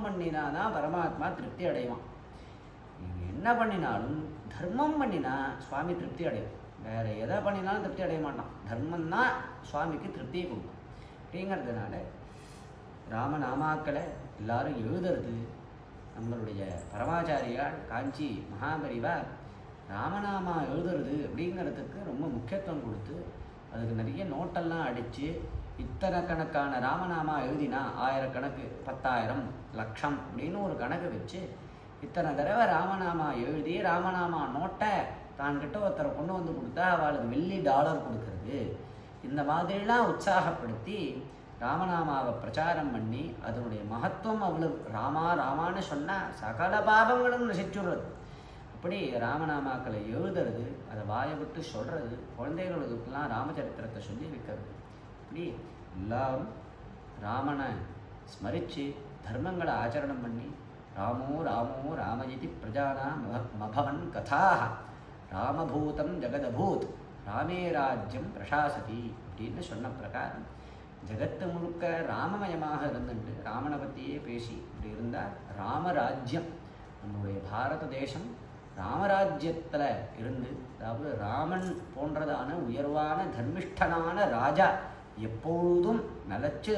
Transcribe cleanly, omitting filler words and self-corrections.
பண்ணினாதான் பரமாத்மா திருப்தி அடைவான். நீங்கள் என்ன பண்ணினாலும் தர்மம் பண்ணினா சுவாமி திருப்தி அடையும். வேறு எதை பண்ணினாலும் திருப்தி அடைய மாட்டான். தர்மம் தான் சுவாமிக்கு திருப்தியை கொடுக்கும். அப்படிங்கிறதுனால ராமநாமாக்களை எல்லாரும் எழுதுறது, நம்மளுடைய பரமாச்சாரியால் காஞ்சி மகாபரிவா ராமநாமா எழுதுறது அப்படிங்கிறதுக்கு ரொம்ப முக்கியத்துவம் கொடுத்து அதுக்கு நிறைய நோட்டெல்லாம் அடித்து இத்தனை கணக்கான ராமநாமா எழுதினா 1000 கணக்கு, 10,000, லட்சம் அப்படின்னு ஒரு கணக்கு வச்சு இத்தனை தடவை ராமநாமா எழுதி ராமநாமா நோட்டை தான்கிட்ட ஒருத்தரை கொண்டு வந்து கொடுத்தா அவளுக்கு வெள்ளி டாலர் கொடுக்கறது, இந்த மாதிரிலாம் உற்சாகப்படுத்தி ராமநாமாவை பிரச்சாரம் பண்ணி அதனுடைய மகத்துவம் அவ்வளவு ராமா ராமான்னு சொன்னால் சகல பாபங்களும் நசிச்சுடுறது. அப்படி ராமநாமாக்களை எழுதுறது, அதை வாயை விட்டு சொல்கிறது, குழந்தைகளுக்கெல்லாம் ராமச்சரித்திரத்தை சொல்லி வைக்கிறது. இப்படி எல்லாரும் ராமனை ஸ்மரித்து தர்மங்களை ஆச்சரணம் பண்ணி ராமோ ராமோ ராமயதி பிரஜானாம் மபவன் கதாக ராமபூதம் ஜெகதபூத் ராமே ராஜ்யம் பிரசாசதி அப்படின்னு சொன்ன பிரகாரம் ஜெகத்து முழுக்க ராமமயமாக இருந்துட்டு ராமனை பற்றியே பேசி இப்படி இருந்தால் ராமராஜ்யம், நம்மளுடைய பாரத தேசம் ராமராஜ்யத்தில் இருந்து, அதாவது ராமன் போன்றதான உயர்வான தர்மிஷ்டனான ராஜா எப்பொழுதும் நிலச்சி